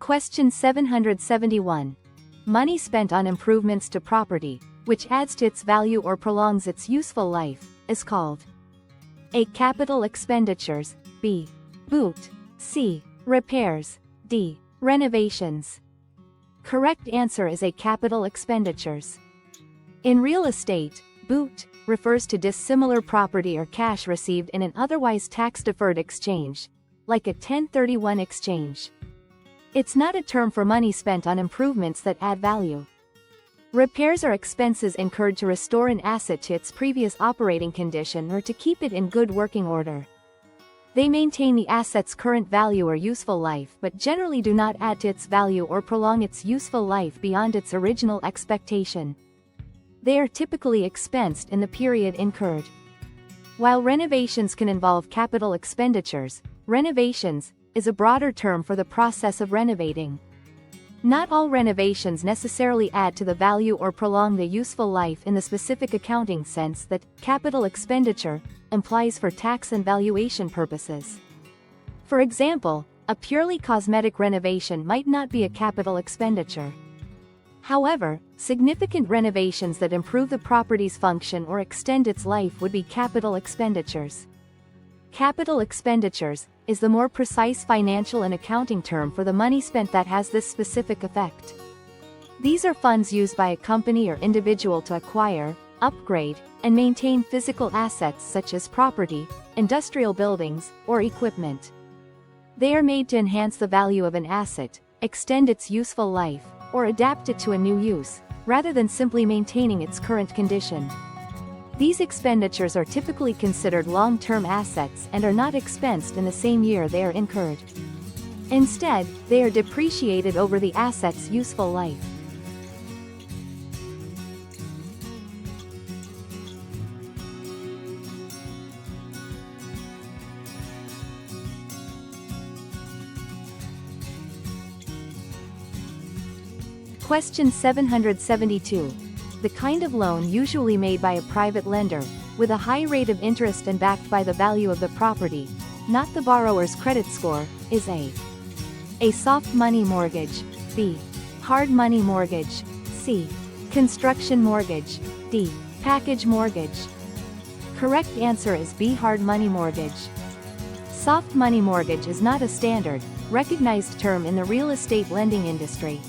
Question 771. Money spent on improvements to property, which adds to its value or prolongs its useful life, is called A. Capital expenditures, B. Boot, C. Repairs, D. Renovations. Correct answer is A. Capital expenditures. In real estate, boot refers to dissimilar property or cash received in an otherwise tax-deferred exchange, like a 1031 exchange. It's not a term for money spent on improvements that add value. Repairs are expenses incurred to restore an asset to its previous operating condition or to keep it in good working order. They maintain the asset's current value or useful life but generally do not add to its value or prolong its useful life beyond its original expectation. They are typically expensed in the period incurred. While renovations can involve capital expenditures, renovations is a broader term for the process of renovating. Not all renovations necessarily add to the value or prolong the useful life in the specific accounting sense that capital expenditure implies for tax and valuation purposes. For example, a purely cosmetic renovation might not be a capital expenditure. However, significant renovations that improve the property's function or extend its life would be capital expenditures. Capital expenditures is the more precise financial and accounting term for the money spent that has this specific effect. These are funds used by a company or individual to acquire, upgrade, and maintain physical assets such as property, industrial buildings, or equipment. They are made to enhance the value of an asset, extend its useful life, or adapt it to a new use, rather than simply maintaining its current condition. These expenditures are typically considered long-term assets and are not expensed in the same year they are incurred. Instead, they are depreciated over the asset's useful life. Question 772. The kind of loan usually made by a private lender, with a high rate of interest and backed by the value of the property, not the borrower's credit score, is A. Soft money mortgage, B. Hard money mortgage, C. Construction mortgage, D. Package mortgage. Correct answer is B. Hard money mortgage. Soft money mortgage is not a standard, recognized term in the real estate lending industry.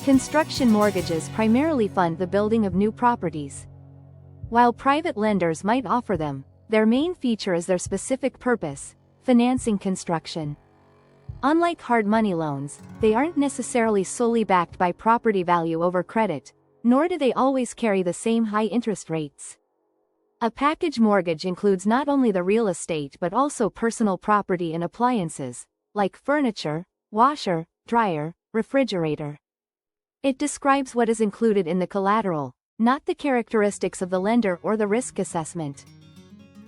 Construction mortgages primarily fund the building of new properties. While private lenders might offer them, their main feature is their specific purpose, financing construction. Unlike hard money loans, they aren't necessarily solely backed by property value over credit, nor do they always carry the same high interest rates. A package mortgage includes not only the real estate but also personal property and appliances, like furniture, washer, dryer, refrigerator. It describes what is included in the collateral, not the characteristics of the lender or the risk assessment.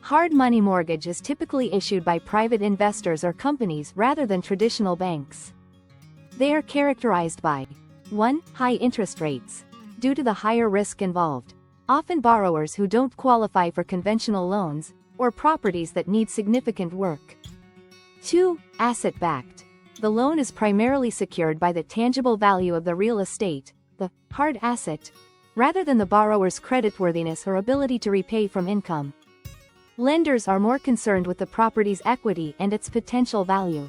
Hard money mortgage is typically issued by private investors or companies rather than traditional banks. They are characterized by 1. High interest rates. Due to the higher risk involved, often borrowers who don't qualify for conventional loans, or properties that need significant work. 2. Asset-backed. The loan is primarily secured by the tangible value of the real estate, the hard asset, rather than the borrower's creditworthiness or ability to repay from income. Lenders are more concerned with the property's equity and its potential value.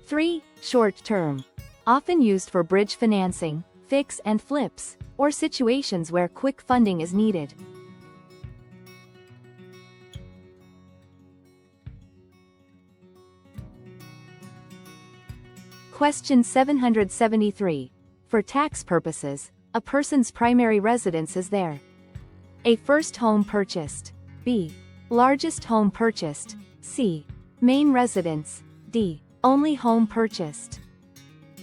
3. Short-term. Often used for bridge financing, fix and flips, or situations where quick funding is needed. Question 773. For tax purposes, a person's primary residence is their A. First home purchased, B. Largest home purchased, C. Main residence, D. Only home purchased.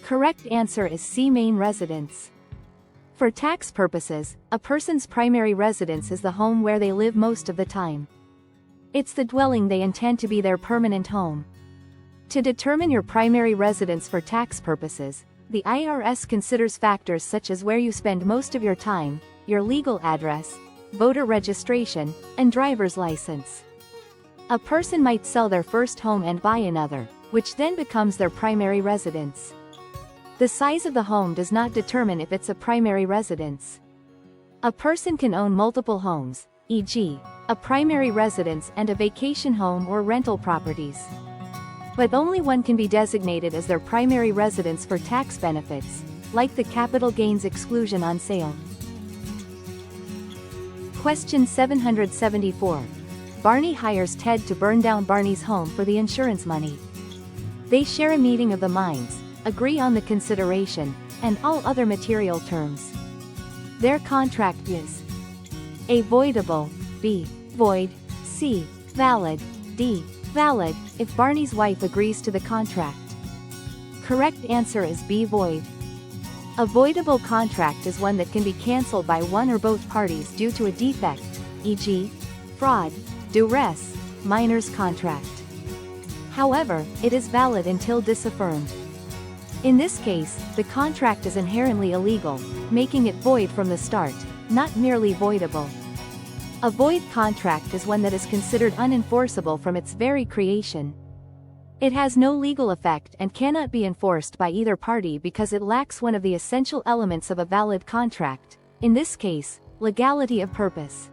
Correct answer is C. Main residence. For tax purposes, a person's primary residence is the home where they live most of the time. It's the dwelling they intend to be their permanent home. To determine your primary residence for tax purposes, the IRS considers factors such as where you spend most of your time, your legal address, voter registration, and driver's license. A person might sell their first home and buy another, which then becomes their primary residence. The size of the home does not determine if it's a primary residence. A person can own multiple homes, e.g., a primary residence and a vacation home or rental properties. But only one can be designated as their primary residence for tax benefits, like the capital gains exclusion on sale. Question 774. Barney hires Ted to burn down Barney's home for the insurance money. They share a meeting of the minds, agree on the consideration, and all other material terms. Their contract is A. Voidable, B. Void, C. Valid, D. Valid, if Barney's wife agrees to the contract. Correct answer is B. Void. A voidable contract is one that can be cancelled by one or both parties due to a defect, e.g., fraud, duress, minor's contract. However, it is valid until disaffirmed. In this case, the contract is inherently illegal, making it void from the start, not merely voidable. A void contract is one that is considered unenforceable from its very creation. It has no legal effect and cannot be enforced by either party because it lacks one of the essential elements of a valid contract, in this case, legality of purpose.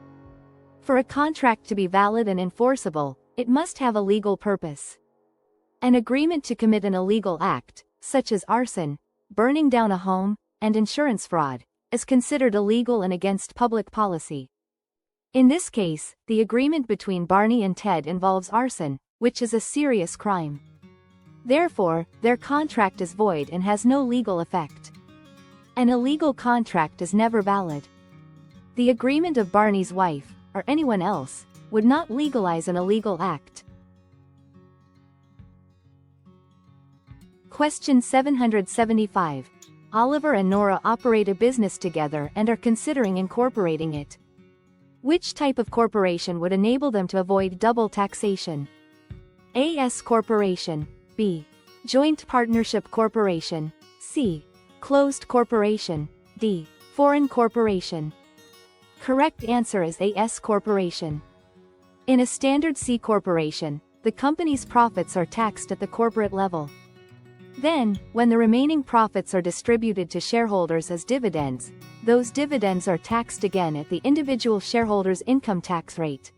For a contract to be valid and enforceable, it must have a legal purpose. An agreement to commit an illegal act, such as arson, burning down a home, and insurance fraud, is considered illegal and against public policy. In this case, the agreement between Barney and Ted involves arson, which is a serious crime. Therefore, their contract is void and has no legal effect. An illegal contract is never valid. The agreement of Barney's wife, or anyone else, would not legalize an illegal act. Question 775. Oliver and Nora operate a business together and are considering incorporating it. Which type of corporation would enable them to avoid double taxation? A. S corporation, B. Joint partnership corporation, C. Closed corporation, D. Foreign corporation. Correct answer is A. S corporation. In a standard C corporation, the company's profits are taxed at the corporate level. Then, when the remaining profits are distributed to shareholders as dividends, those dividends are taxed again at the individual shareholder's income tax rate.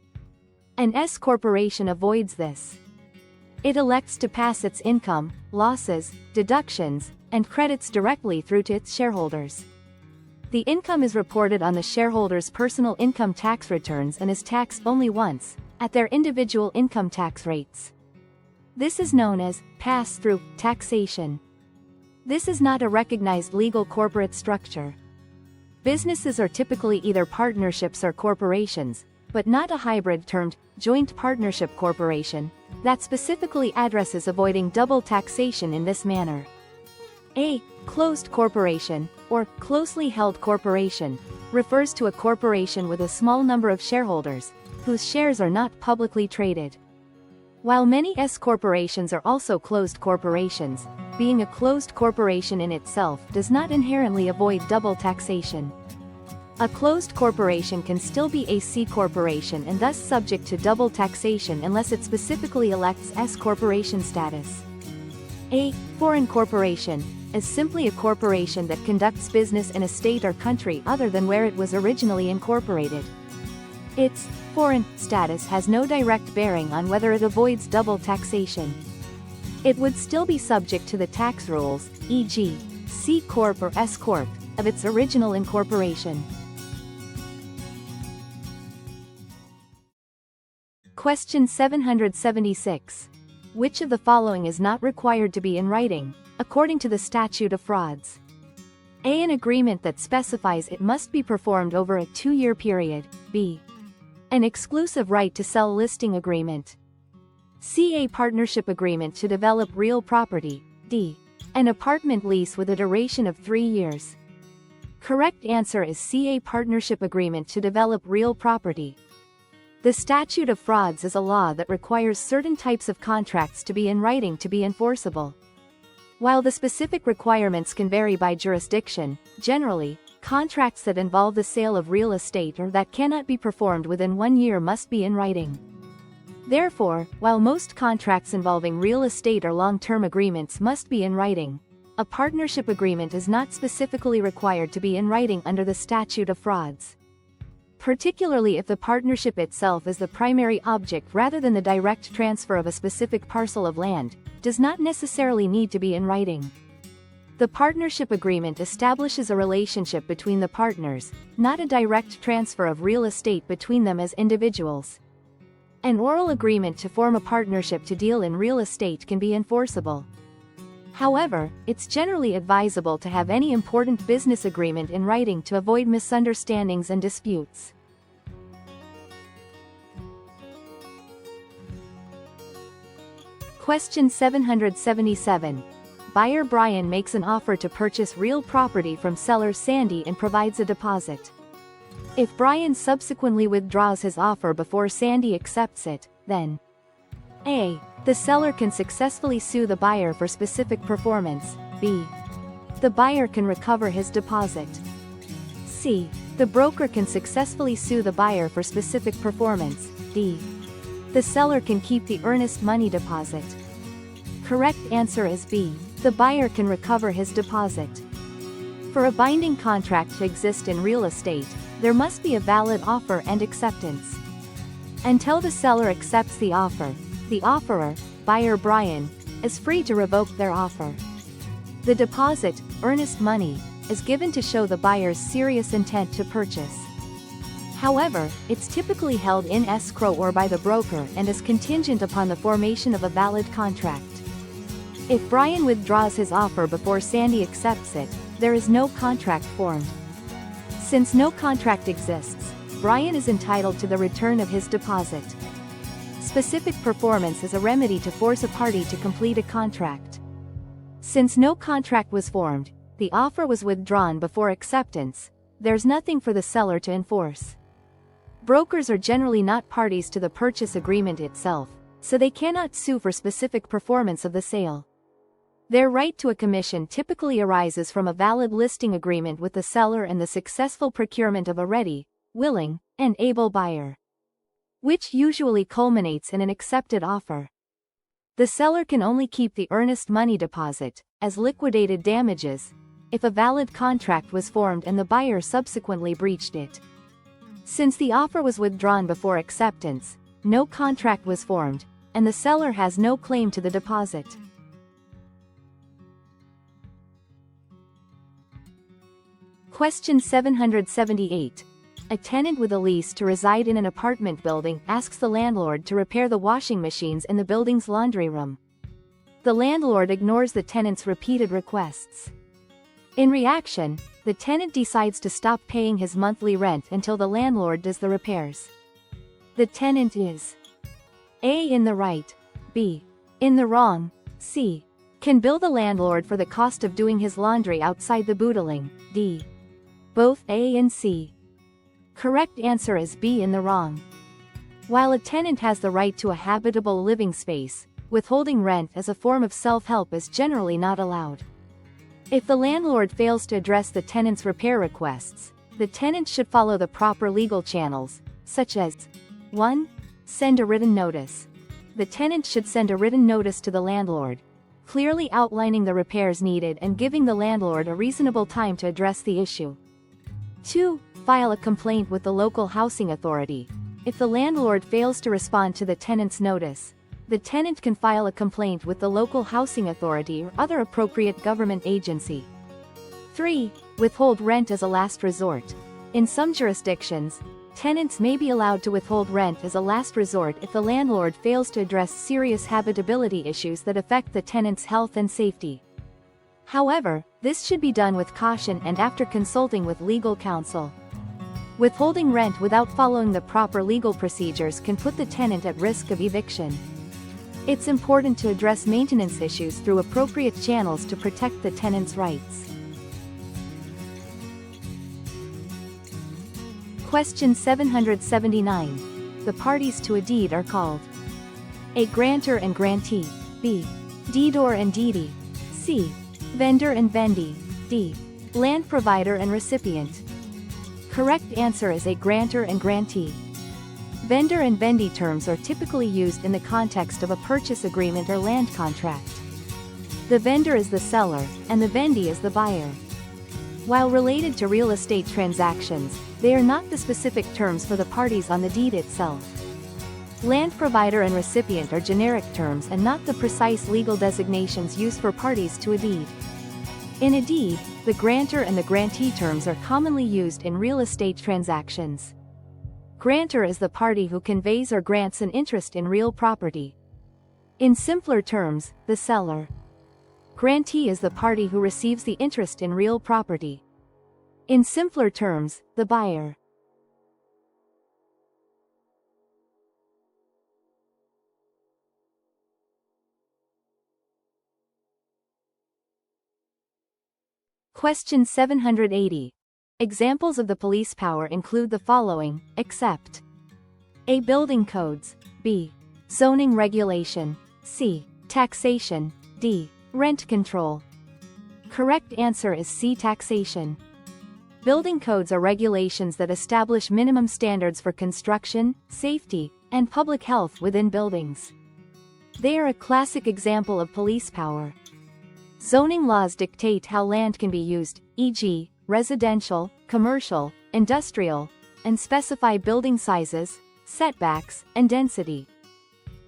An S corporation avoids this. It elects to pass its income, losses, deductions, and credits directly through to its shareholders. The income is reported on the shareholders' personal income tax returns and is taxed only once, at their individual income tax rates. This is known as pass-through taxation. This is not a recognized legal corporate structure. Businesses are typically either partnerships or corporations, but not a hybrid termed joint partnership corporation that specifically addresses avoiding double taxation in this manner. A closed corporation, or closely held corporation, refers to a corporation with a small number of shareholders, whose shares are not publicly traded. While many S corporations are also closed corporations, being a closed corporation in itself does not inherently avoid double taxation. A closed corporation can still be a C corporation and thus subject to double taxation unless it specifically elects S corporation status. A foreign corporation is simply a corporation that conducts business in a state or country other than where it was originally incorporated. Its foreign status has no direct bearing on whether it avoids double taxation. It would still be subject to the tax rules, e.g., C Corp or S Corp, of its original incorporation. Question 776. Which of the following is not required to be in writing, according to the statute of frauds? A. An agreement that specifies it must be performed over a 2-year period. B. An exclusive right to sell listing agreement. C. A partnership agreement to develop real property. D. An apartment lease with a duration of 3 years. Correct answer is C. A partnership agreement to develop real property. The statute of frauds is a law that requires certain types of contracts to be in writing to be enforceable. While the specific requirements can vary by jurisdiction, generally, contracts that involve the sale of real estate or that cannot be performed within 1 year must be in writing. Therefore, while most contracts involving real estate or long-term agreements must be in writing, A partnership agreement is not specifically required to be in writing under the statute of frauds. Particularly if the partnership itself is the primary object rather than the direct transfer of a specific parcel of land, does not necessarily need to be in writing. The partnership agreement establishes a relationship between the partners, not a direct transfer of real estate between them as individuals. An oral agreement to form a partnership to deal in real estate can be enforceable. However, it's generally advisable to have any important business agreement in writing to avoid misunderstandings and disputes. Question 777. Buyer Brian makes an offer to purchase real property from seller Sandy and provides a deposit. If Brian subsequently withdraws his offer before Sandy accepts it, then A. The seller can successfully sue the buyer for specific performance. B. The buyer can recover his deposit. C. The broker can successfully sue the buyer for specific performance. D. The seller can keep the earnest money deposit. Correct answer is B. The buyer can recover his deposit. For a binding contract to exist in real estate, there must be a valid offer and acceptance. Until the seller accepts the offer, the offerer, buyer Brian, is free to revoke their offer. The deposit, earnest money, is given to show the buyer's serious intent to purchase. However, it's typically held in escrow or by the broker and is contingent upon the formation of a valid contract. If Brian withdraws his offer before Sandy accepts it, there is no contract formed. Since no contract exists, Brian is entitled to the return of his deposit. Specific performance is a remedy to force a party to complete a contract. Since no contract was formed, the offer was withdrawn before acceptance, there's nothing for the seller to enforce. Brokers are generally not parties to the purchase agreement itself, so they cannot sue for specific performance of the sale. Their right to a commission typically arises from a valid listing agreement with the seller and the successful procurement of a ready, willing, and able buyer, which usually culminates in an accepted offer. The seller can only keep the earnest money deposit, as liquidated damages, if a valid contract was formed and the buyer subsequently breached it. Since the offer was withdrawn before acceptance, no contract was formed, and the seller has no claim to the deposit. Question 778. A tenant with a lease to reside in an apartment building asks the landlord to repair the washing machines in the building's laundry room. The landlord ignores the tenant's repeated requests. In reaction, the tenant decides to stop paying his monthly rent until the landlord does the repairs. The tenant is A. in the right, B. in the wrong, C. can bill the landlord for the cost of doing his laundry outside the building, D. both A and C. Correct answer is B. in the wrong. While a tenant has the right to a habitable living space, withholding rent as a form of self-help is generally not allowed. If the landlord fails to address the tenant's repair requests, the tenant should follow the proper legal channels, such as 1. Send a written notice. The tenant should send a written notice to the landlord, clearly outlining the repairs needed and giving the landlord a reasonable time to address the issue. 2. File a complaint with the local housing authority. If the landlord fails to respond to the tenant's notice, the tenant can file a complaint with the local housing authority or other appropriate government agency. 3. Withhold rent as a last resort. In some jurisdictions, tenants may be allowed to withhold rent as a last resort if the landlord fails to address serious habitability issues that affect the tenant's health and safety. However, this should be done with caution and after consulting with legal counsel. Withholding rent without following the proper legal procedures can put the tenant at risk of eviction. It's important to address maintenance issues through appropriate channels to protect the tenant's rights. Question 779. The parties to a deed are called A. Grantor and grantee, B. Deedor and deedee, C. Vendor and vendee, D. Land provider and recipient. Correct answer is A. Grantor and grantee. Vendor and vendee terms are typically used in the context of a purchase agreement or land contract. The vendor is the seller, and the vendee is the buyer. While related to real estate transactions, they are not the specific terms for the parties on the deed itself. Land provider and recipient are generic terms and not the precise legal designations used for parties to a deed. In a deed, the grantor and the grantee terms are commonly used in real estate transactions. Grantor is the party who conveys or grants an interest in real property. In simpler terms, the seller. Grantee is the party who receives the interest in real property. In simpler terms, the buyer. Question 780. Examples of the police power include the following, except A. Building codes, B. Zoning regulation, C. Taxation, D. Rent control. Correct answer is C. Taxation. Building codes are regulations that establish minimum standards for construction, safety, and public health within buildings. They are a classic example of police power. Zoning laws dictate how land can be used, e.g., residential, commercial, industrial, and specify building sizes, setbacks, and density.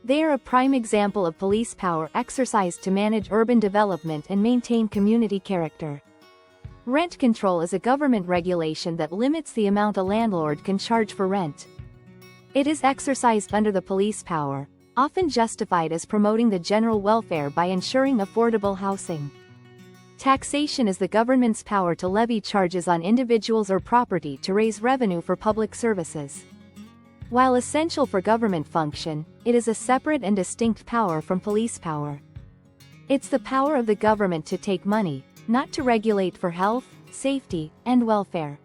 They are a prime example of police power exercised to manage urban development and maintain community character. Rent control is a government regulation that limits the amount a landlord can charge for rent. It is exercised under the police power, often justified as promoting the general welfare by ensuring affordable housing. Taxation is the government's power to levy charges on individuals or property to raise revenue for public services. While essential for government function, it is a separate and distinct power from police power. It's the power of the government to take money, not to regulate for health, safety, and welfare.